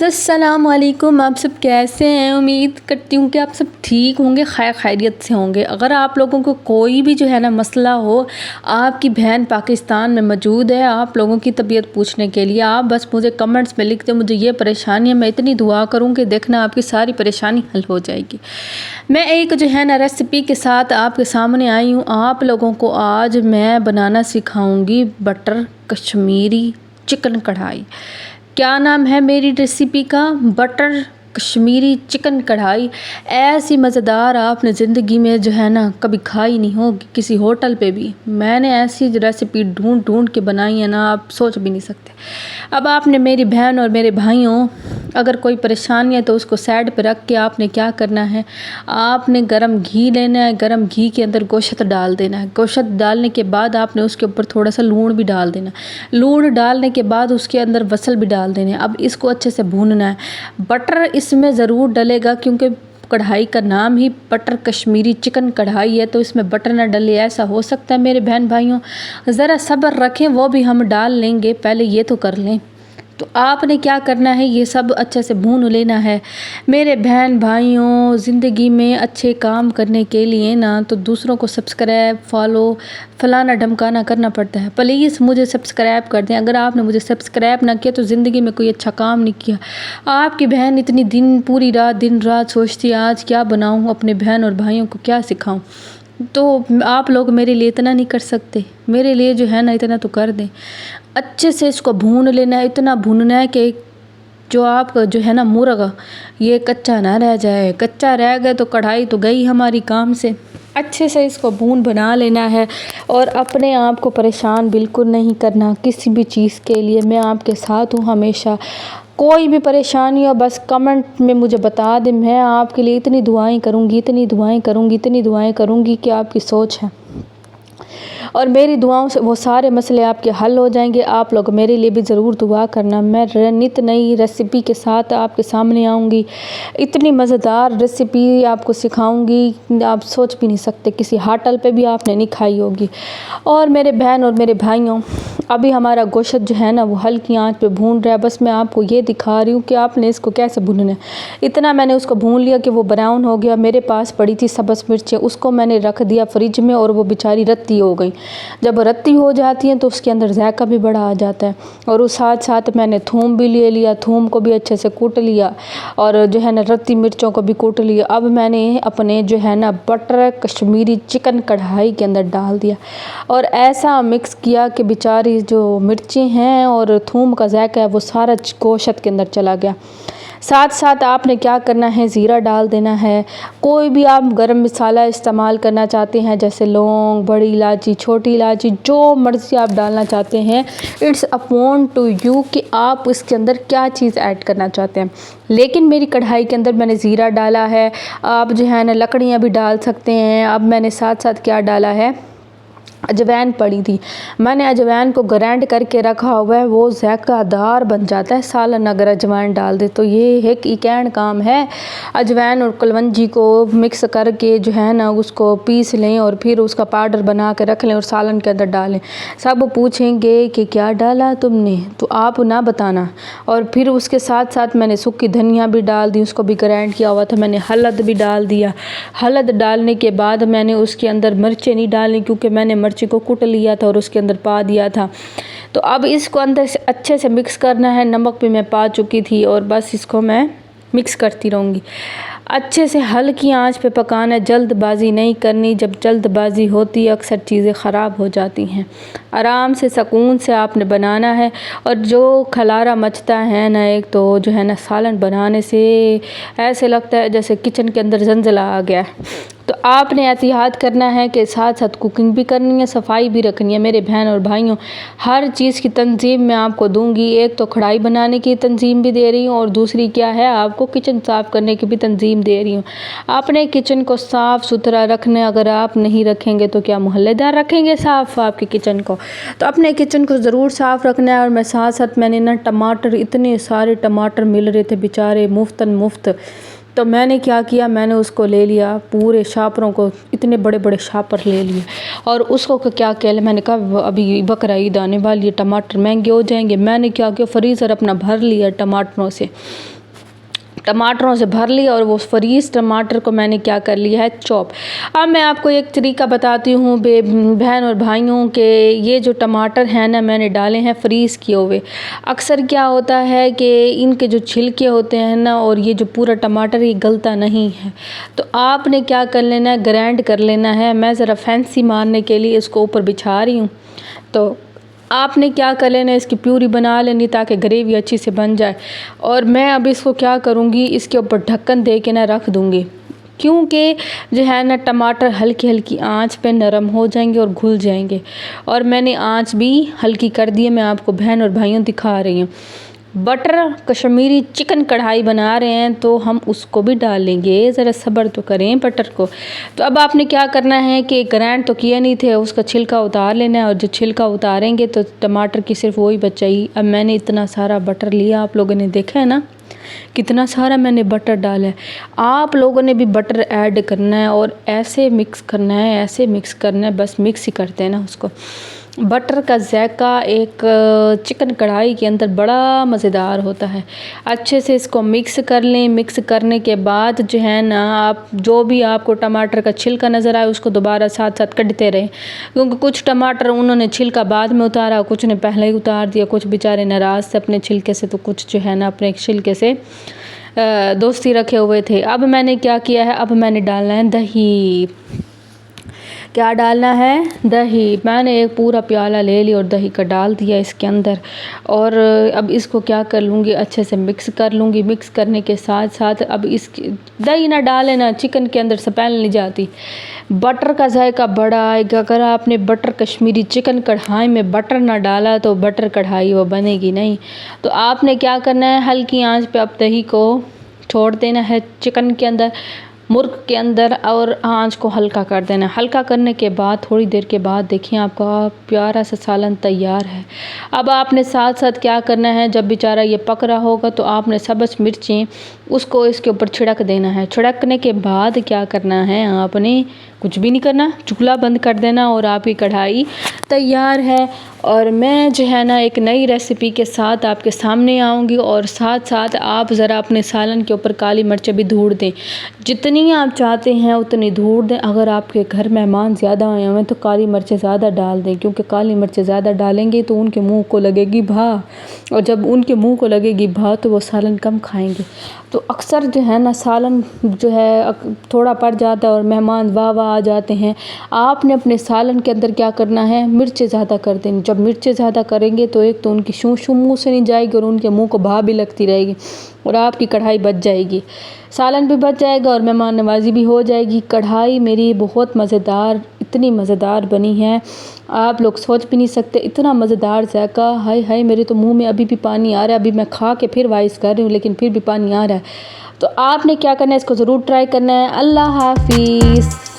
अस्सलाम वालेकुम। आप सब कैसे हैं? उम्मीद करती हूँ कि आप सब ठीक होंगे, खैरियत से होंगे। अगर आप लोगों को कोई भी जो है ना मसला हो, आपकी बहन पाकिस्तान में मौजूद है आप लोगों की तबीयत पूछने के लिए, आप बस मुझे कमेंट्स में लिख दो मुझे ये परेशानी है। मैं इतनी दुआ करूँ कि देखना आपकी सारी परेशानी हल हो जाएगी। मैं एक जो है ना रेसिपी के साथ आपके सामने आई हूँ। आप लोगों को आज मैं बनाना सिखाऊंगी बटर कश्मीरी चिकन कढ़ाई। क्या नाम है मेरी रेसिपी का? बटर कश्मीरी चिकन कढ़ाई। ऐसी मज़ेदार आपने ज़िंदगी में जो है ना कभी खाई नहीं होगी किसी होटल पे भी। मैंने ऐसी रेसिपी ढूंढ ढूंढ के बनाई है ना, आप सोच भी नहीं सकते। अब आपने मेरी बहन और मेरे भाइयों, अगर कोई परेशानी है तो उसको साइड पे रख के आपने क्या करना है, आपने गरम घी लेना है। गरम घी के अंदर गोश्त डाल देना है। गोश्त डालने के बाद आपने उसके ऊपर थोड़ा सा लूण भी डाल देना। लूण डालने के बाद उसके अंदर बसल भी डाल देने। अब इसको अच्छे से भूनना है। बटर इसमें ज़रूर डलेगा क्योंकि कढ़ाई का नाम ही बटर कश्मीरी चिकन कढ़ाई है, तो इसमें बटर ना डले ऐसा हो सकता है मेरे बहन भाइयों। ज़रा सब्र रखें, वो भी हम डाल लेंगे, पहले ये तो कर लें। तो आपने क्या करना है, ये सब अच्छे से भून लेना है। मेरे बहन भाइयों, ज़िंदगी में अच्छे काम करने के लिए ना तो दूसरों को सब्सक्राइब फॉलो फलाना ढमकाना करना पड़ता है। प्लीज़ मुझे सब्सक्राइब कर दें। अगर आपने मुझे सब्सक्राइब ना किया तो ज़िंदगी में कोई अच्छा काम नहीं किया। आपकी बहन इतनी पूरी रात दिन रात सोचती है आज क्या बनाऊँ, अपने बहन और भाइयों को क्या सिखाऊँ। तो आप लोग मेरे लिए इतना नहीं कर सकते? मेरे लिए जो है ना इतना तो कर दें। अच्छे से इसको भून लेना है, इतना भूनना है कि जो आप जो है ना मुर्गा ये कच्चा ना रह जाए। कच्चा रह गया तो कढ़ाई तो गई हमारी काम से। अच्छे से इसको भून बना लेना है और अपने आप को परेशान बिल्कुल नहीं करना किसी भी चीज़ के लिए। मैं आपके साथ हूँ हमेशा। कोई भी परेशानी हो बस कमेंट में मुझे बता दें। मैं आपके लिए इतनी दुआएं करूँगी, इतनी दुआएं करूँगी, इतनी दुआएं करूँगी कि आपकी सोच है। और मेरी दुआओं से वो सारे मसले आपके हल हो जाएंगे। आप लोग मेरे लिए भी ज़रूर दुआ करना। मैं नित नई रेसिपी के साथ आपके सामने आऊँगी। इतनी मज़ेदार रेसिपी आपको सिखाऊंगी आप सोच भी नहीं सकते, किसी होटल पे भी आपने नहीं खाई होगी। और मेरे बहन और मेरे भाइयों, अभी हमारा गोश्त जो है ना वो हल्की आंच पे भून रहा है। बस मैं आपको ये दिखा रही हूँ कि आपने इसको कैसे भूनना है। इतना मैंने उसको भून लिया कि वो ब्राउन हो गया। मेरे पास पड़ी थी सब्ज़ मिर्चें, उसको मैंने रख दिया फ्रिज में और वो बेचारी रत्ती हो गई। जब रत्ती हो जाती हैं तो उसके अंदर जायका भी बड़ा आ जाता है। और उस साथ साथ मैंने थूम भी ले लिया, थूम को भी अच्छे से कूट लिया और जो है ना रत्ती मिर्चों को भी कूट लिया। अब मैंने अपने जो है ना बटर कश्मीरी चिकन कढ़ाई के अंदर डाल दिया और ऐसा मिक्स किया कि बेचारी जो मिर्चें हैं और थूम का जायका है वो सारा गोश्त के अंदर चला गया। साथ साथ आपने क्या करना है, ज़ीरा डाल देना है। कोई भी आप गरम मसाला इस्तेमाल करना चाहते हैं जैसे लौंग, बड़ी इलायची, छोटी इलायची, जो मर्ज़ी आप डालना चाहते हैं। इट्स अपॉन टू यू कि आप इसके अंदर क्या चीज़ ऐड करना चाहते हैं। लेकिन मेरी कढ़ाई के अंदर मैंने ज़ीरा डाला है। आप जो है ना लकड़ियाँ भी डाल सकते हैं। अब मैंने साथ साथ क्या डाला है, अजवाइन पड़ी थी। मैंने अजवाइन को ग्राइंड करके रखा हुआ है, वो ज़ायकादार बन जाता है सालन अगर अजवाइन डाल दे तो। ये एक इकैन काम है। अजवाइन और कलवंजी को मिक्स करके जो है ना उसको पीस लें और फिर उसका पाउडर बना के रख लें और सालन के अंदर डालें। सब पूछेंगे कि क्या डाला तुमने, तो आप ना बताना। और फिर उसके साथ साथ मैंने सूखी धनिया भी डाल दी, उसको भी ग्राइंड किया हुआ था। मैंने हल्द भी डाल दिया। हल्द डालने के बाद मैंने उसके अंदर मिर्चें नहीं डाली क्योंकि मैंने मिर्ची को कूट लिया था और उसके अंदर पा दिया था। तो अब इसको अंदर से अच्छे से मिक्स करना है। नमक भी मैं पा चुकी थी और बस इसको मैं मिक्स करती रहूँगी। अच्छे से हल्की आंच पे पकाना है, जल्दबाजी नहीं करनी। जब जल्दबाजी होती है अक्सर चीज़ें ख़राब हो जाती हैं। आराम से सुकून से आपने बनाना है। और जो खलारा मचता है ना एक तो जो है ना सालन बनाने से ऐसे लगता है जैसे किचन के अंदर जंजला आ गया। तो आपने एहतियात करना है कि साथ साथ कुकिंग भी करनी है, सफाई भी रखनी है। मेरे बहन और भाइयों, हर चीज़ की तंजीम मैं आपको दूंगी। एक तो कढ़ाई बनाने की तंजीम भी दे रही हूँ और दूसरी क्या है, आपको किचन साफ़ करने की भी तंजीम दे रही हूँ। अपने किचन को साफ़ सुथरा रखना, अगर आप नहीं रखेंगे तो क्या मोहल्लेदार रखेंगे साफ़ आपके किचन को? तो अपने किचन को ज़रूर साफ़ रखना है। और मैं साथ साथ मैंने ना टमाटर, इतने सारे टमाटर मिल रहे थे बेचारे मुफ्तन मुफ्त, तो मैंने क्या किया, मैंने उसको ले लिया पूरे शापरों को, इतने बड़े बड़े शापर ले लिए और उसको क्या किया, मैंने कहा अभी बकरा ईद आने वाली है, टमाटर महंगे हो जाएंगे। मैंने क्या किया, फ्रीज़र अपना भर लिया टमाटरों से। टमाटरों से भर लिया और वो फ्रीज़ टमाटर को मैंने क्या कर लिया है, चॉप। अब मैं आपको एक तरीका बताती हूँ बहन और भाइयों के, ये जो टमाटर हैं ना मैंने डाले हैं फ्रीज़ किए हुए। अक्सर क्या होता है कि इनके जो छिलके होते हैं ना और ये जो पूरा टमाटर ये गलता नहीं है, तो आपने क्या कर लेना है, ग्राइंड कर लेना है। मैं ज़रा फैंसी मारने के लिए इसको ऊपर बिछा रही हूँ, तो आपने क्या कर लेना है, इसकी प्यूरी बना लेनी ताकि ग्रेवी अच्छी से बन जाए। और मैं अब इसको क्या करूँगी, इसके ऊपर ढक्कन दे के ना रख दूँगी, क्योंकि जो है ना टमाटर हल्की हल्की आंच पे नरम हो जाएंगे और घुल जाएंगे। और मैंने आंच भी हल्की कर दी है, मैं आपको बहन और भाइयों दिखा रही हूँ। बटर कश्मीरी चिकन कढ़ाई बना रहे हैं तो हम उसको भी डालेंगे, ज़रा सब्र तो करें बटर को। तो अब आपने क्या करना है कि ग्राइंड तो किए नहीं थे, उसका छिलका उतार लेना है, और जो छिलका उतारेंगे तो टमाटर की सिर्फ वही बचाई। अब मैंने इतना सारा बटर लिया, आप लोगों ने देखा है ना कितना सारा मैंने बटर डाला है। आप लोगों ने भी बटर ऐड करना है और ऐसे मिक्स करना है, ऐसे मिक्स करना है, बस मिक्स ही करते हैं ना उसको। बटर का ज़ायका एक चिकन कढ़ाई के अंदर बड़ा मज़ेदार होता है। अच्छे से इसको मिक्स कर लें। मिक्स करने के बाद जो है ना, आप जो भी आपको टमाटर का छिलका नज़र आए उसको दोबारा साथ साथ कटते रहें, क्योंकि कुछ टमाटर उन्होंने छिलका बाद में उतारा, कुछ ने पहले ही उतार दिया, कुछ बेचारे नाराज़ थे अपने छिलके से, तो कुछ जो है ना अपने छिलके से दोस्ती रखे हुए थे। अब मैंने क्या किया है, अब मैंने डालना है दही। क्या डालना है, दही। मैंने एक पूरा प्याला ले लिया और दही का डाल दिया इसके अंदर। और अब इसको क्या कर लूँगी, अच्छे से मिक्स कर लूँगी। मिक्स करने के साथ साथ अब इसकी दही ना डालें ना, चिकन के अंदर स्मेल नहीं जाती, बटर का जायका बड़ा आएगा। अगर आपने बटर कश्मीरी चिकन कढ़ाई में बटर ना डाला तो बटर कढ़ाई वो बनेगी नहीं। तो आपने क्या करना है, हल्की आंच पे अब दही को छोड़ देना है चिकन के अंदर, मुर्ग के अंदर, और आंच को हल्का कर देना। हल्का करने के बाद थोड़ी देर के बाद देखिए आपका प्यारा सा सालन तैयार है। अब आपने साथ साथ क्या करना है, जब बेचारा ये पक रहा होगा तो आपने सब्ज़ मिर्चें उसको इसके ऊपर छिड़क देना है। छिड़कने के बाद क्या करना है, आपने कुछ भी नहीं करना, चूल्हा बंद कर देना और आपकी कढ़ाई तैयार है। और मैं जो है ना एक नई रेसिपी के साथ आपके सामने आऊँगी। और साथ साथ आप ज़रा अपने सालन के ऊपर काली मिर्चें भी धूड़ दें, जितनी आप चाहते हैं उतनी धूड़ दें। अगर आपके घर मेहमान ज़्यादा आए हुए हैं तो काली मिर्चें ज़्यादा डाल दें, क्योंकि काली मिर्चें ज़्यादा डालेंगे तो उनके मुंह को लगेगी भा, और जब उनके मुंह को लगेगी भा तो वो सालन कम खाएंगे। तो अक्सर जो है ना सालन जो है थोड़ा पड़ जाता है और मेहमान वाह वाह आ जाते हैं। आपने अपने सालन के अंदर क्या करना है, मिर्चें ज़्यादा कर देंगे। जब मिर्चें ज़्यादा करेंगे तो एक तो उनकी शू शू मुँह से नहीं जाएगी और उनके मुंह को भा भी लगती रहेगी और आपकी कढ़ाई बच जाएगी, सालन भी बच जाएगा और मेहमान नवाजी भी हो जाएगी। कढ़ाई मेरी बहुत मज़ेदार, इतनी मज़ेदार बनी है आप लोग सोच भी नहीं सकते, इतना मज़ेदार जायका। हाय हाय, मेरे तो मुंह में अभी भी पानी आ रहा है। अभी मैं खा के फिर वाइस कर रही हूँ लेकिन फिर भी पानी आ रहा है। तो आपने क्या करना है, इसको ज़रूर ट्राई करना है। अल्लाह हाफिज़।